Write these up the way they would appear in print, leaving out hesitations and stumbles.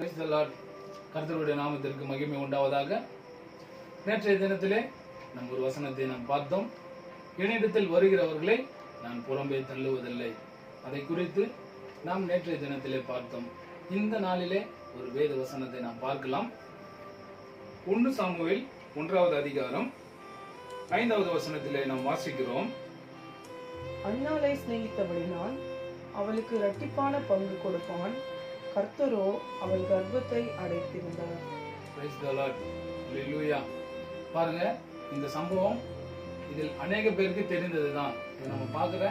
Praise the Lord. கர்த்தருடைய நாமத்திற்கு மகிமை உண்டாவதாக. நேற்றைய தினத்திலே நம் ஒரு வசனத்தை நாம் பார்த்தோம். என்னிடத்தில் வருகிறவர்களை நான் புறம்பே தள்ளுவதில்லை. அதை குறித்து நாம் நேற்றைய தினத்திலே பார்த்தோம். இந்த நாளிலே ஒரு வேத வசனத்தை நாம் பார்க்கலாம். 1 சாமுவேல் 1வது அதிகாரம் 5வது வசனத்திலே நாம் வாசிக்கிறோம். அன்னாளை சிநேகித்தபடினால் அவளுக்கு இரட்டிப்பான பங்கு கொடுப்பான். கர்த்தரோ அவள் கர்ப்பத்தை அடைத்திருந்தார். Praise the Lord. Hallelujah. பாருங்க, இந்த சம்பவம் இதில் அநேக பேருக்கு தெரிந்ததுதான். இதை நம்ம பார்க்குற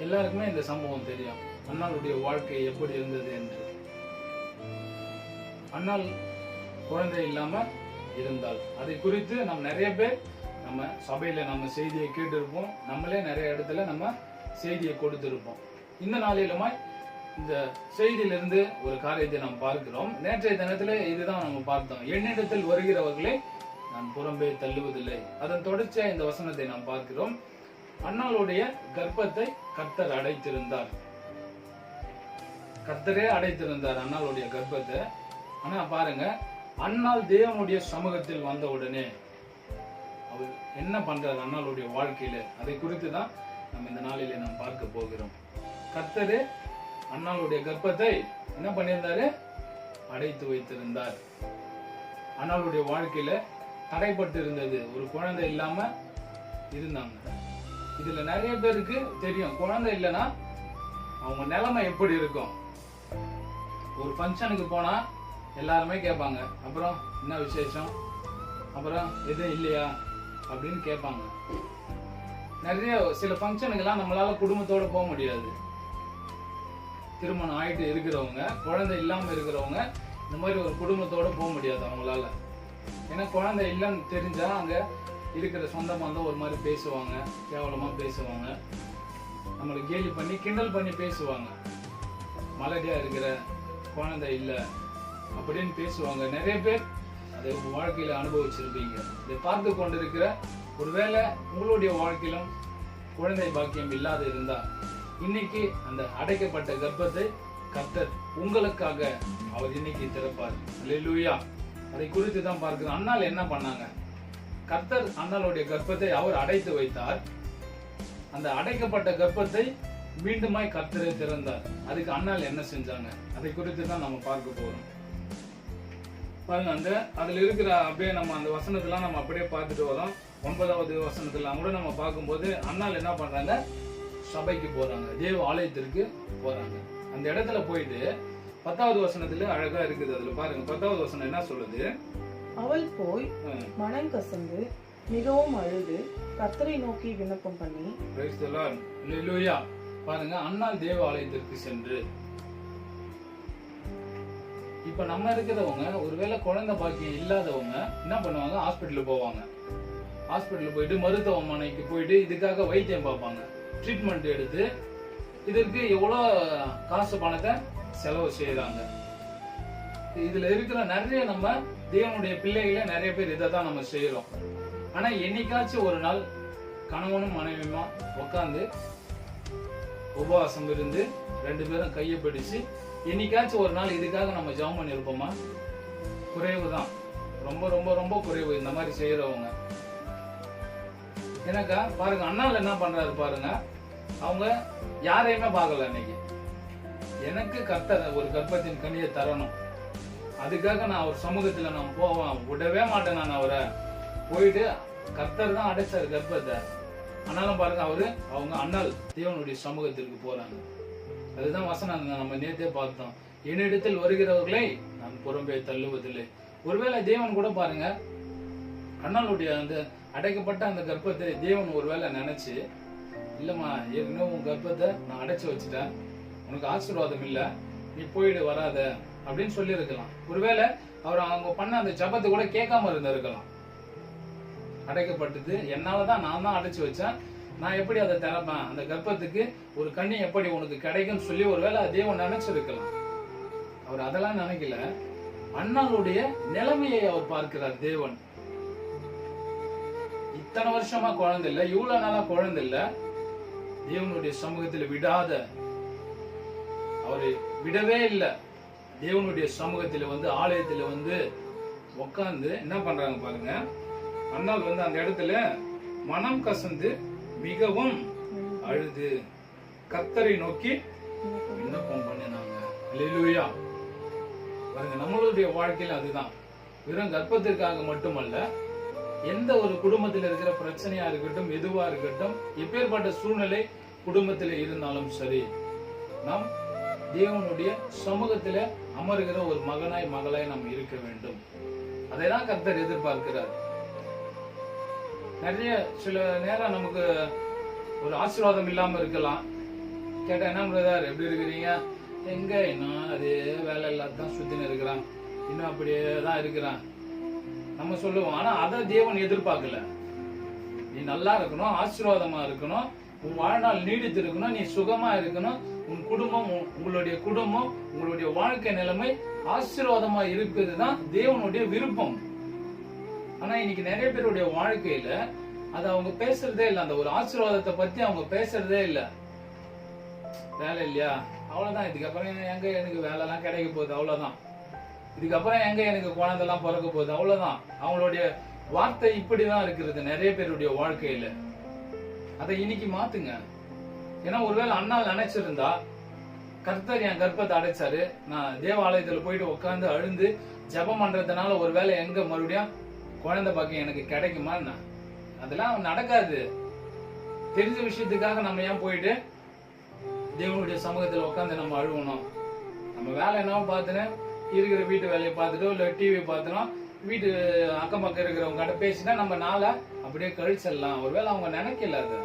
எல்லாருக்குமே இந்த சம்பவம் தெரியும். அன்னாளுடைய வாழ்க்கை எப்படி இருந்தது என்று. அன்னாள் குழந்தை இல்லாம இருந்தால் அதை குறித்து நம்ம நிறைய பேர் நம்ம சபையில நம்ம செய்தியை கேட்டிருப்போம். நம்மளே நிறைய இடத்துல நம்ம செய்தியை கொடுத்திருப்போம். இந்த நாளிலுமாய் இந்த செய்தியிலிருந்து ஒரு காரியத்தை நாம் பார்க்கிறோம். நேற்றைய தினத்துல இதுதான் நம்ம பார்த்தோம். என்னிடத்தில் வருகிறவர்களை நான் புறம்பே தள்ளுவதில்லை. அதன் தொடர்ச்சியா இந்த வசனத்தை நாம் பார்க்கிறோம். அன்னாளுடைய கர்ப்பத்தை கர்த்தர் அடைத்திருந்தார். கர்த்தரே அடைத்திருந்தார் அன்னாளுடைய கர்ப்பத்தை. ஆனா பாருங்க, அன்னாள் தேவனுடைய சமூகத்தில் வந்த உடனே அவர் என்ன பண்றார் அன்னாளுடைய வாழ்க்கையில, அதை குறித்து தான் நம்ம இந்த நாளிலே நாம் பார்க்க போகிறோம். கர்த்தரே அன்னாளுடைய கர்ப்பத்தை என்ன பண்ணியிருந்தாரு? அடைத்து வைத்திருந்தார். அன்னாளுடைய வாழ்க்கையில தடைப்பட்டு இருந்தது. ஒரு குழந்தை இல்லாம இருந்தாங்க. இதுல நிறைய பேருக்கு தெரியும், குழந்தை இல்லைன்னா அவங்க நிலைமை எப்படி இருக்கும். ஒரு ஃபங்க்ஷனுக்கு போனா எல்லாருமே கேட்பாங்க, அப்புறம் என்ன விசேஷம், அப்புறம் எதுவும் இல்லையா அப்படின்னு கேட்பாங்க. நிறைய சில ஃபங்க்ஷனுக்கெல்லாம் நம்மளால குடும்பத்தோட போக முடியாது. திருமணம் ஆயிட்டு இருக்கிறவங்க, குழந்தை இல்லாம இருக்கிறவங்க இந்த மாதிரி ஒரு குடும்பத்தோட போக முடியாது அவங்களால. ஏன்னா குழந்தை இல்லைன்னு தெரிஞ்சா அங்க இருக்கிற சொந்த பந்தம் ஒரு மாதிரி பேசுவாங்க, கேவலமா பேசுவாங்க, நம்மளை கேலி பண்ணி கிண்டல் பண்ணி பேசுவாங்க. மலடியா இருக்கிற, குழந்தை இல்லை அப்படின்னு பேசுவாங்க. நிறைய பேர் அதை உங்க வாழ்க்கையில அனுபவிச்சிருப்பீங்க. இதை பார்த்து கொண்டிருக்கிற ஒருவேளை உங்களுடைய வாழ்க்கையிலும் குழந்தை பாக்கியம் இல்லாத இருந்தா, இன்னைக்கு அந்த அடைக்கப்பட்ட கர்ப்பத்தை கர்த்தர் உங்களுக்காக அவர் இன்னைக்கு திறப்பார். அல்லேலூயா. அதை குறித்து தான் பார்க்கிறோம். அன்னாள் என்ன பண்ணாங்க? கர்த்தர் அன்னாளுடைய கர்ப்பத்தை அவர் அடைத்து வைத்தார். அந்த அடைக்கப்பட்ட கர்ப்பத்தை மீண்டுமாய் கர்த்தரை திறந்தார். அதுக்கு அன்னாள் என்ன செஞ்சாங்க, அதை குறித்து தான் நம்ம பார்க்க போறோம். பாருங்க, அந்த அதுல இருக்கிற அப்படியே நம்ம அந்த வசனத்தெல்லாம் நம்ம அப்படியே பார்த்துட்டு வரோம். 9வது வசனத்தெல்லாம் கூட நம்ம பார்க்கும்போது அன்னாள் என்ன பண்றாங்க? சபைக்கு போறாங்க, தேவ ஆலயத்திற்கு போறாங்க. அந்த இடத்துல போயிட்டு 10வது வசனத்துல அழகா இருக்குது. அதுல பாருங்க, 10வது வசனம் என்ன சொல்லுது? அவள் போய் மனம் கசந்து மிகவும் அழுது கர்த்தரை நோக்கி விண்ணப்பம் பண்ணி. Praise the Lord. Hallelujah. பாருங்க, அன்னாள் தேவ ஆலயத்திற்கு சென்று. இப்ப நம்ம இருக்கிறவங்க ஒருவேளை குழந்தை பாக்கியம் இல்லாதவங்க என்ன பண்ணுவாங்க? ஹாஸ்பிட்டலுக்கு போவாங்க. ஹாஸ்பிட்டலுக்கு போயிட்டு மருத்துவமனைக்கு போயிட்டு இதுக்காக வைத்தியம் பார்ப்பாங்க, ட்ரீட்மெண்ட் எடுத்து இதற்கு எவ்வளவு காசு பணத்தை செலவு செய்யறாங்க. இதுல இருக்கிற நிறைய நம்ம தேவனுடைய பிள்ளைகளே நிறைய பேர் இதை தான் நம்ம செய்யறோம். ஆனா என்னைக்காச்சும் ஒரு நாள் கணவனும் மனைவியுமா உட்காந்து உபவாசம் இருந்து 2 பேரும் கையை பிடிச்சு என்னைக்காச்சும் ஒரு நாள் இதுக்காக நம்ம ஜெபம் பண்ணிருப்போமா? குறைவுதான், ரொம்ப ரொம்ப ரொம்ப குறைவு இந்த மாதிரி செய்யறவங்க. எனக்கா பாருங்க, அண்ணால என்ன பண்றாரு பாருங்க, அவங்க யாரையுமே பார்க்கல. இன்னைக்கு எனக்கு கர்த்தர் ஒரு கர்ப்பத்தின் கனியை தரணும், அதுக்காக நான் அவர் சமூகத்துல நான் போவேன், விடவே மாட்டேன். நான் அவரை போயிட்டு கர்த்தர் தான் அடைச்சாரு கர்ப்பத்தை. ஆனாலும் பாருங்க, அவங்க அண்ணால் தேவனுடைய சமூகத்திற்கு போறாங்க. அதுதான் வசனம் நம்ம நேத்தே பார்த்தோம். என்னிடத்தில் வருகிறவர்களை நான் புறம்பே தள்ளுவதில்லை. ஒருவேளை தேவன் கூட பாருங்க, அண்ணாளுடைய அந்த அடைக்கப்பட்ட அந்த கர்ப்பத்தை தேவன் ஒருவேளை நினைச்சு, இல்லம்மா ஏற்கனவே உன் கர்ப்பத்தை நான் அடைச்சு வச்சுட்டேன், உனக்கு ஆசீர்வாதம் இல்ல, நீ போயிடு வராத அப்படின்னு சொல்லி இருக்கலாம். ஒருவேளை அவர் அவங்க பண்ண அந்த ஜபத்தை கூட கேட்காம இருந்திருக்கலாம். அடைக்கப்பட்டது என்னாலதான், நான் தான் அடைச்சு வச்சேன், நான் எப்படி அதை திறப்பேன், அந்த கர்ப்பத்துக்கு ஒரு கண்ணி எப்படி உனக்கு கிடைக்கும்னு சொல்லி ஒருவேளை தேவன் நினைச்சிருக்கலாம். அவர் அதெல்லாம் நினைக்கல. அண்ணாளுடைய நிலைமையை அவர் பார்க்கிறார் தேவன். இத்தனை வருஷமா குழந்தை இல்ல, இவ்வளவு நாளா குழந்தை இல்ல, தேவனுடைய சமூகத்தில் விடாத, அவரு விடவே இல்லை. தேவனுடைய சமூகத்தில வந்து ஆலயத்துல வந்து உட்கார்ந்து என்ன பண்றாங்க பாருங்க. அண்ணால் வந்து அந்த இடத்துல மனம் கசந்து மிகவும் அழுது கர்த்தரை நோக்கி விண்ணப்பம் பண்ணினாங்க. அல்லேலூயா. பாருங்க, நம்மளுடைய வாழ்க்கையில அதுதான். வெறும் கர்ப்பத்திற்காக மட்டுமல்ல, எந்த ஒரு குடும்பத்தில் இருக்கிற பிரச்சனையா இருக்கட்டும், எதுவா இருக்கட்டும், எப்பேற்பட்ட சூழ்நிலை குடும்பத்தில் இருந்தாலும் சரி, நாம் தேவனுடைய சமூகத்தில அமருகிற ஒரு மகனாய் மகளாய் நாம் இருக்க வேண்டும். அதைதான் கர்த்தர் எதிர்பார்க்கிறார். நிறைய சில நேரம் நமக்கு ஒரு ஆசீர்வாதம் இல்லாம இருக்கலாம். கேட்டா, என்ன பிரதர் எப்படி இருக்கிறீங்க? எங்க இன்னும் அதே வேலை எல்லாத்தான் சுத்தின்னு இருக்கிறான், இன்னும் அப்படியே தான் இருக்கிறான் நம்ம சொல்லுவோம். ஆனா அதை தேவன் எதிர்பார்க்கல. நீ நல்லா இருக்கணும், ஆசீர்வாதமா இருக்கணும், உன் வாழ்நாள் நீடித்து இருக்கணும், நீ சுகமா இருக்கணும், உன் குடும்பம், உங்களுடைய குடும்பம், உங்களுடைய வாழ்க்கை நிலைமை ஆசீர்வாதமா இருக்குதுதான் தேவனுடைய விருப்பம். ஆனா இன்னைக்கு நிறைய பேருடைய வாழ்க்கையில அது அவங்க பேசுறதே இல்லை. அந்த ஒரு ஆசீர்வாதத்தை பத்தி அவங்க பேசுறதே இல்லை. வேலை இல்லையா, அவ்வளவுதான். இதுக்கப்புறம் எங்க எனக்கு வேலை எல்லாம் கிடைக்க போகுது, அவ்வளவுதான். இதுக்கப்புறம் எங்க எனக்கு குழந்தை எல்லாம் பிறக்க போகுது, அவ்வளவுதான். அவங்களுடைய வார்த்தை இப்படிதான் இருக்கிறது நிறைய பேருடைய வாழ்க்கையில. அதை இன்னைக்கு மாத்துங்க. ஏன்னா ஒருவேளை அண்ணால் நினைச்சிருந்தா, கர்த்தர் என் கர்ப்பத்தை அடைச்சாரு, நான் தேவாலயத்துல போயிட்டு உட்கார்ந்து அழுந்து ஜெபம் பண்றதுனால ஒருவேளை எங்க மறுபடியும் குழந்தை பாக்கியம் எனக்கு கிடைக்குமா? அதெல்லாம் நடக்காது. தெரிஞ்ச விஷயத்துக்காக நம்ம ஏன் போயிட்டு தேவனுடைய சமூகத்துல உட்காந்து நம்ம அழுவணும்? நம்ம வேலை என்னவோ பார்த்துன்னு இருக்கிற வீட்டு வேலையை பார்த்துட்டோ இல்ல டிவி பார்த்துனோ வீட்டு அக்கம் பக்கம் இருக்கிறவங்க கிட்ட பேசினா நம்ம நாளை அப்படியே கழிச்சிடலாம். ஒருவேளை அவங்க நினைக்கல, அது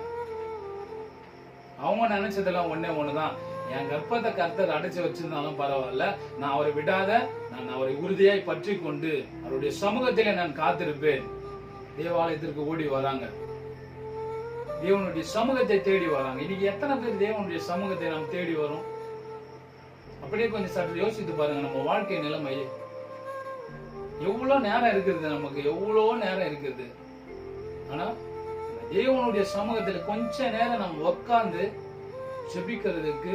அவங்க நினைச்சதெல்லாம் ஒண்ணுதான். என் கர்ப்பத்தை கர்த்தர் அடைச்சு வச்சிருந்தாலும் பரவாயில்ல, நான் அவரை விடாத, நான் அவரை உறுதியாய் பற்றி கொண்டு அவருடைய சமூகத்திலே நான் காத்திருப்பேன். தேவாலயத்திற்கு ஓடி வராங்க, தேவனுடைய சமூகத்தை தேடி வராங்க. இன்னைக்கு எத்தனை பேர் தேவனுடைய சமூகத்தை நாம் தேடி வரும்? அப்படியே கொஞ்சம் சற்று யோசித்து பாருங்க. நம்ம வாழ்க்கை நிலைமை எவ்வளவு நேரம் இருக்குது, நமக்கு எவ்வளவு நேரம் இருக்குது. ஆனா தேவனுடைய சமூகத்துல கொஞ்ச நேரம் நம்ம உட்கார்ந்து ஜெபிக்கிறதுக்கு,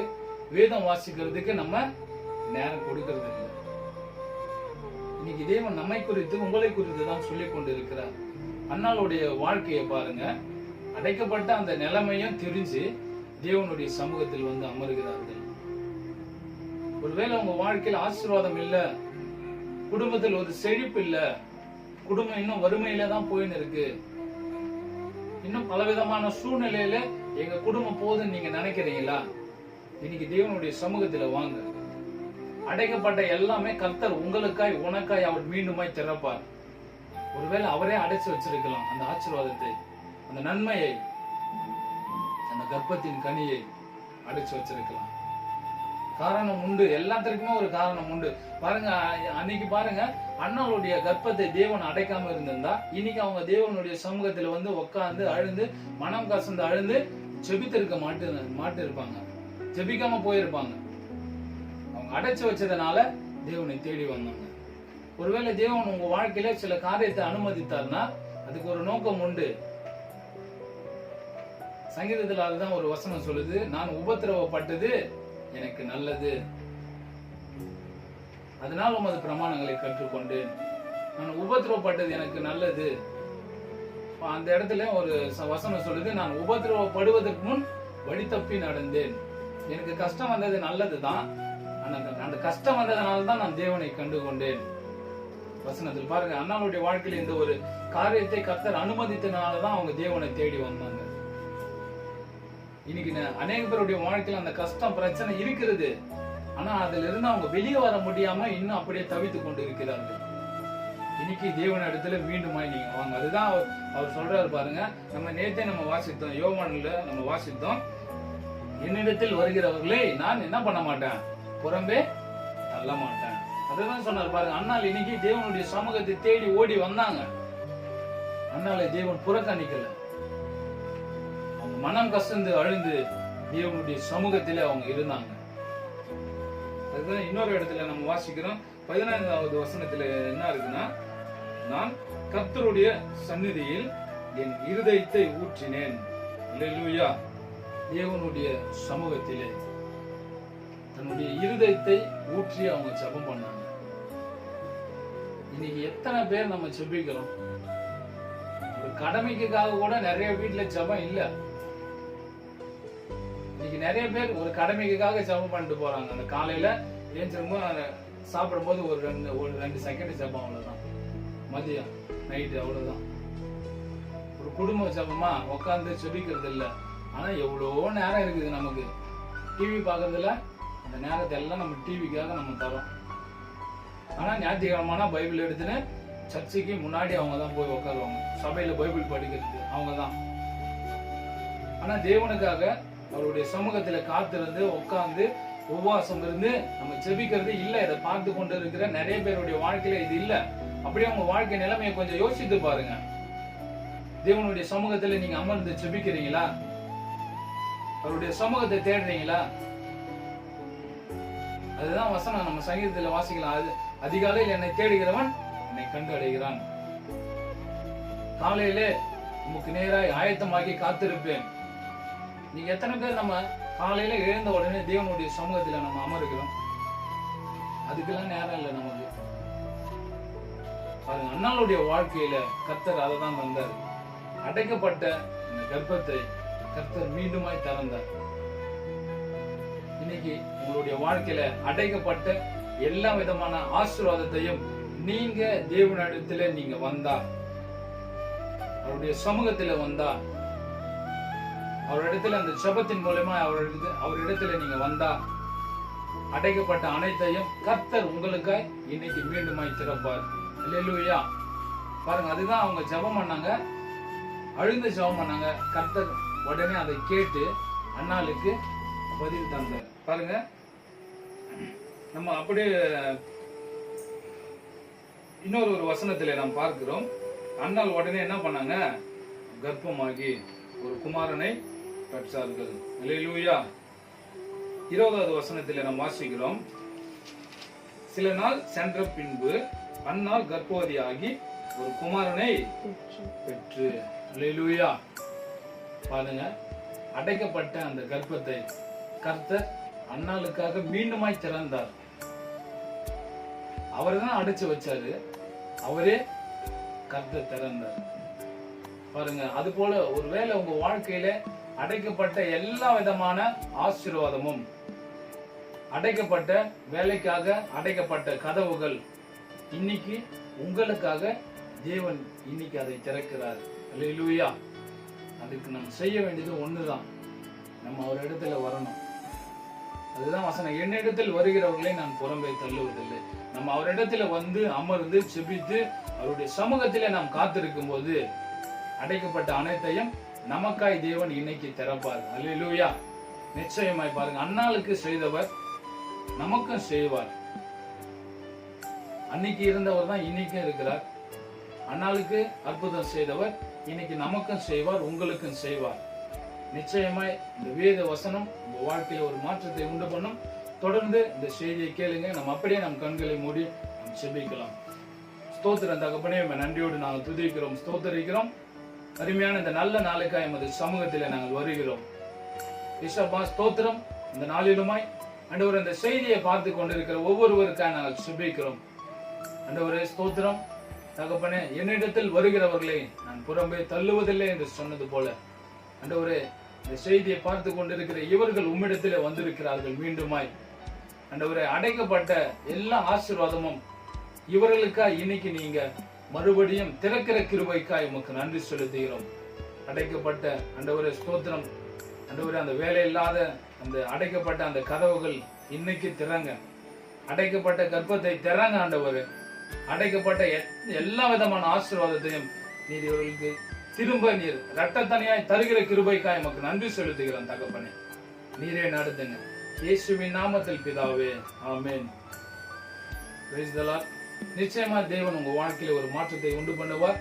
வேதம் வாசிக்கிறதுக்கு நம்ம நேரம் கொடுக்கிறது இல்லை. இன்னைக்கு தேவன் நம்மை குறித்து, உங்களை குறித்து தான் சொல்லிக் கொண்டு இருக்கிறார். அண்ணாளுடைய வாழ்க்கையை பாருங்க. அடைக்கப்பட்ட அந்த நிலைமையும் தெரிஞ்சு தேவனுடைய சமூகத்தில் வந்து அமருகிறார்கள். ஒருவேளை உங்க வாழ்க்கையில் ஆசீர்வாதம் இல்ல, குடும்பத்தில் ஒரு செழிப்பு இல்ல, குடும்பம் இன்னும் வறுமையில தான் போயின்னு இருக்கு, இன்னும் பலவிதமான சூழ்நிலையில எங்க குடும்பம் போதுன்னு நீங்க நினைக்கிறீங்களா? இன்னைக்கு தேவனுடைய சமூகத்துல வாங்க. அடைக்கப்பட்ட எல்லாமே கர்த்தர் உங்களுக்காய், உனக்காய் அவர் மீண்டுமாய் திறப்பார். ஒருவேளை அவரே அடைச்சு வச்சிருக்கலாம் அந்த ஆசீர்வாதத்தை, அந்த நன்மையை, அந்த கர்ப்பத்தின் கனியை அடைச்சு வச்சிருக்கலாம். காரணம் உண்டு, எல்லாத்திற்குமே ஒரு காரணம் உண்டு. பாருங்க, அன்னைக்கு பாருங்க, அண்ணாளுடைய கர்ப்பத்தை தேவன் அடைக்காம இருந்திருந்தா இன்னைக்கு அவங்க தேவனுடைய சமூகத்துல வந்து உட்கார்ந்து அழுந்து மனம் கசந்து அழுந்து ஜெபித்திருக்க மாட்டு இருப்பாங்க, ஜெபிக்காம போயிருப்பாங்க. அவங்க அடைச்சு வச்சதுனால தேவனை தேடி வந்தாங்க. ஒருவேளை தேவன் உங்க வாழ்க்கையில சில காரியத்தை அனுமதித்தார்னா அதுக்கு ஒரு நோக்கம் உண்டு. சங்கீதத்துல அதுதான் ஒரு வசனம் சொல்லுது, நான் உபத்திரவப்பட்டது எனக்கு நல்லது, அதனால் உமது பிரமாணங்களை கற்றுக்கொண்டேன். நான் உபத்திரவப்பட்டது எனக்கு நல்லது. அந்த இடத்துல ஒரு வசனம் சொல்லுது, நான் உபத்திரவப்படுவதற்கு முன் வழி தப்பி நடந்தேன். எனக்கு கஷ்டம் வந்தது நல்லதுதான், அந்த கஷ்டம் வந்ததுனால தான் நான் தேவனை கண்டு கொண்டேன். வசனத்தில் பாருங்க, அண்ணாவுடைய வாழ்க்கையில இந்த ஒரு காரியத்தை கர்த்தர் அனுமதித்தனாலதான் அவங்க தேவனை தேடி வந்தாங்க. இன்னைக்கு அநேக பேருடைய வாழ்க்கையில அந்த கஷ்டம் பிரச்சனை இருக்கிறது, ஆனா அதுல இருந்து அவங்க வெளியே வர முடியாம இன்னும் அப்படியே தவித்து கொண்டு இருக்கிறார்கள். இன்னைக்கு தேவன் இடத்துல மீண்டுமாய் நீங்க வாங்க. அதுதான் அவர் சொல்றாரு பாருங்க. நம்ம நேத்தே நம்ம வாசித்தோம், யோவான்ல நம்ம வாசித்தோம், என்னிடத்தில் வருகிறவர்களை நான் என்ன பண்ண மாட்டேன், புறம்பே தள்ள மாட்டேன். அதுதான் சொன்னார் பாருங்க. அண்ணால் இன்னைக்கு தேவனுடைய சமூகத்தை தேடி ஓடி வந்தாங்க. அண்ணாலை தேவன் புறக்கணிக்கல. அவங்க மனம் கசந்து அழுந்து தேவனுடைய சமூகத்திலே அவங்க இருந்தாங்க. அதுதான் இன்னொரு இடத்துல நம்ம வாசிக்கிறோம். 15வது வசனத்துல என்ன இருக்குன்னா, நான் கர்த்தருடைய சந்நிதியில் என் இருதயத்தை ஊற்றினேன். அல்லேலூயா. தேவனுடைய சமூகத்திலே தன்னுடைய இருதயத்தை ஊற்றி அவங்க ஜெபம் பண்ணாங்க. இன்னைக்கு எத்தனை பேர் நம்ம ஜெபிக்கிறோம்? ஒரு கடமைக்காக கூட நிறைய வீட்டுல ஜெபம் இல்ல. இன்னைக்கு நிறைய பேர் ஒரு கடமைக்காக ஜெபம் பண்ணிட்டு போறாங்க. அந்த காலையில ஏஞ்சிரும்போது சாப்பிடும்போது ஒரு ரெண்டு செகண்ட் ஜெபம், அவ்வளவுதான். மதியம் நைட்டு அவ்வளவுதான். ஒரு குடும்ப ஜெபமா உட்கார்ந்து ஜெபிக்கிறது இல்ல. ஆனா எவ்வளவோ நேரம் இருக்குது நமக்கு. டிவி பாக்குறதுல அந்த நேரத்தை எல்லாம் நம்ம டிவிக்காக நம்ம தரோம். ஆனா ஞாயிற்றுக்கிழமைனா பைபிள் எடுத்துன்னு சர்ச்சைக்கு முன்னாடி அவங்க தான் போய் உட்காருவாங்க. சபையில பைபிள் படிக்கிறது அவங்க தான். ஆனா தேவனுக்காக அவருடைய சமூகத்துல காத்திருந்து உட்கார்ந்து உபவாசம் இருந்து நம்ம ஜெபிக்கிறது இல்ல. இதை பார்த்து கொண்டு இருக்கிற நிறைய பேருடைய வாழ்க்கையில இது இல்ல. அப்படியே உங்க வாழ்க்கை நிலைமையை கொஞ்சம் யோசித்து பாருங்க. தேவனுடைய சமூகத்துல நீங்க அமர்ந்து ஜெபிக்கிறீங்களா? அவருடைய சமூகத்தை தேடுறீங்களா? அதுதான் வசனம் நம்ம சங்கீதத்துல வாசிக்கலாம். அதிகாலையில் என்னை தேடுகிறவன் என்னை கண்டு அடைகிறான். காலையிலே உமக்கு நேராய் ஆயத்தமாகி காத்திருப்பேன். நீங்க எத்தனை பேர் நம்ம காலையில எழுந்த உடனே தேவனுடைய சமூகத்துல நம்ம அமருகிறோம்? அதுக்கெல்லாம் நேரம் இல்லை நமக்கு. பாருங்க, அண்ணாளுடைய வாழ்க்கையில கர்த்தர் அதை தான் தந்தார். அடைக்கப்பட்ட இந்த கர்ப்பத்தை கர்த்தர் மீண்டுமாய் திறந்தார். இன்னைக்கு உங்களுடைய வாழ்க்கையில அடைக்கப்பட்ட எல்லா விதமான ஆசீர்வாதத்தையும் நீங்க தேவனிடத்துல நீங்க வந்தா, அவருடைய சமூகத்துல வந்தா, அவரிடத்துல அந்த ஜெபத்தின் மூலமா அவரிடத்துல நீங்க வந்தா, அடைக்கப்பட்ட அனைத்தையும் கர்த்தர் உங்களுக்காய் இன்னைக்கு மீண்டுமாய் திறப்பார். அல்லேலூயா. பாருங்க, அதுதான் அவங்க ஜெபம் பண்ணாங்க, அழுந்து ஜெபம் பண்ணாங்க. கர்த்தர் உடனே அதை கேட்டு அண்ணாளுக்கு பதில் தந்தார். பாருங்க, நம்ம அப்படியே இன்னொரு வசனத்திலே நாம் பார்க்கிறோம். அண்ணாள் உடனே என்ன பண்ணாங்க? கர்ப்பமாகி ஒரு குமாரனை பெற்றார்கள். அல்லேலூயா. 20வது வசனத்திலே நாம் வாசிக்கிறோம். சில நாள் சென்ற பின்பு அண்ணாள் கர்ப்பவதியாகி ஒரு குமாரனை பெற்று. அல்லேலூயா. பாருங்க, அடைக்கப்பட்ட அந்த கர்ப்பத்தை கர்த்தர் அண்ணாளுக்காக மீண்டுமாய் திறந்தார். அவர்தான் அடைச்சு வச்சாரு, அவரே கர்த்தர் திறந்தார். பாருங்க, அது போல ஒருவேளை உங்க வாழ்க்கையில அடைக்கப்பட்ட எல்லா விதமான ஆசீர்வாதமும், அடைக்கப்பட்ட வேலைக்காக அடைக்கப்பட்ட கதவுகள் இன்னைக்கு உங்களுக்காக தேவன் இன்னைக்கு அதை திறக்கிறார். அல்லேலூயா. அதுக்கு நம்ம செய்ய வேண்டியது ஒண்ணுதான், நம்ம ஒரு இடத்துல வரணும். அதுதான் வசனம், என்னிடத்தில் வருகிறவர்களை நான் புறம்பே தள்ளுவதில்லை. நம்ம அவரிடத்துல வந்து அமர்ந்து செபித்து அவருடைய சமூகத்திலே நாம் காத்திருக்கும் போது அடைக்கப்பட்ட அனைத்தையும் நமக்காய் தேவன் இன்னைக்கு திறப்பார். அல்லேலூயா. நிச்சயமாய் பாருங்க, அண்ணாளுக்கு செய்தவர் நமக்கும் செய்வார். அன்னைக்கு இருந்தவர் தான் இன்னைக்கும் இருக்கிறார். அண்ணாளுக்கு அற்புதம் செய்தவர் இன்னைக்கு நமக்கும் செய்வார், உங்களுக்கும் செய்வார். நிச்சயமாய் இந்த வேத வசனம் உங்க வாழ்க்கையில ஒரு மாற்றத்தை உண்டு பண்ணும். தொடர்ந்து இந்த செய்தியை கேளுங்க. நம்ம அப்படியே நம் கண்களை மூடி நாம் செபிக்கலாம். ஸ்தோத்திரம் தகப்பனே, நன்றியோடு நாங்கள் துதிக்கிறோம், ஸ்தோத்தரிக்கிறோம். அருமையான இந்த நல்ல நாளுக்காய் எமது சமூகத்தில் நாங்கள் வருகிறோம். இசப்பா ஸ்தோத்திரம். இந்த நாளிலுமாய் ஆண்டவரே, இந்த செய்தியை பார்த்து கொண்டிருக்கிற ஒவ்வொருவருக்காக நாங்கள் செபிக்கிறோம். ஆண்டவரே ஸ்தோத்திரம் தகப்பனே, என்னிடத்தில் வருகிறவர்களை நான் புறம்பே தள்ளுவதில்லை என்று சொன்னது போல ஆண்டவரே, இந்த செய்தியை பார்த்து கொண்டிருக்கிற இவர்கள் உம்மிடத்திலே வந்திருக்கிறார்கள் மீண்டுமாய். ஆண்டவரே, அடைக்கப்பட்ட எல்லா ஆசீர்வாதமும் இவர்களுக்காய் இன்னைக்கு நீங்க மறுபடியும் திறக்கிற கிருபைக்காய் உமக்கு நன்றி செலுத்துகிறோம். அடைக்கப்பட்ட ஆண்டவரே ஸ்தோத்திரம். ஆண்டவரே, அந்த வேலை இல்லாத அந்த அடைக்கப்பட்ட அந்த கதவுகள் இன்னைக்கு திறங்க. அடைக்கப்பட்ட கர்ப்பத்தை திறங்க ஆண்டவரே. அடைக்கப்பட்ட எல்லா விதமான ஆசீர்வாதத்தையும் நீர் இவர்களுக்கு திரும்ப நீர் இரட்டத்தனையாய் தருகிற கிருபைக்காய் உமக்கு நன்றி செலுத்துகிறோம் தகப்பனே. நீரே நடத்துங்க. இயேசுவின் நாமத்தில் பிதாவே, ஆமென். Praise the Lord. நிச்சயமா தேவன் உங்க வாழ்க்கையில ஒரு மாற்றத்தை உண்டு பண்ணுவார்.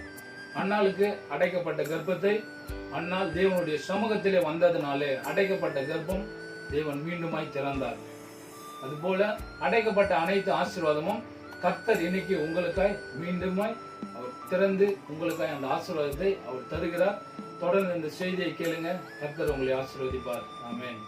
அண்ணாளுக்கு அடைக்கப்பட்ட கர்ப்பத்தை அண்ணாள் தேவனுடைய சமூகத்திலே வந்ததினாலே அடைக்கப்பட்ட கர்ப்பம் தேவன் மீண்டுமாய் திறந்தார். அதுபோல அடைக்கப்பட்ட அனைத்து ஆசீர்வாதமும் கர்த்தர் இன்னைக்கு உங்களுக்காய் மீண்டுமாய் அவர் திறந்து உங்களுக்காய் அந்த ஆசீர்வாதத்தை அவர் தருகிறார். தொடர்ந்து இந்த செய்தியை கேளுங்க. கர்த்தர் உங்களை ஆசீர்வதிப்பார். ஆமென்.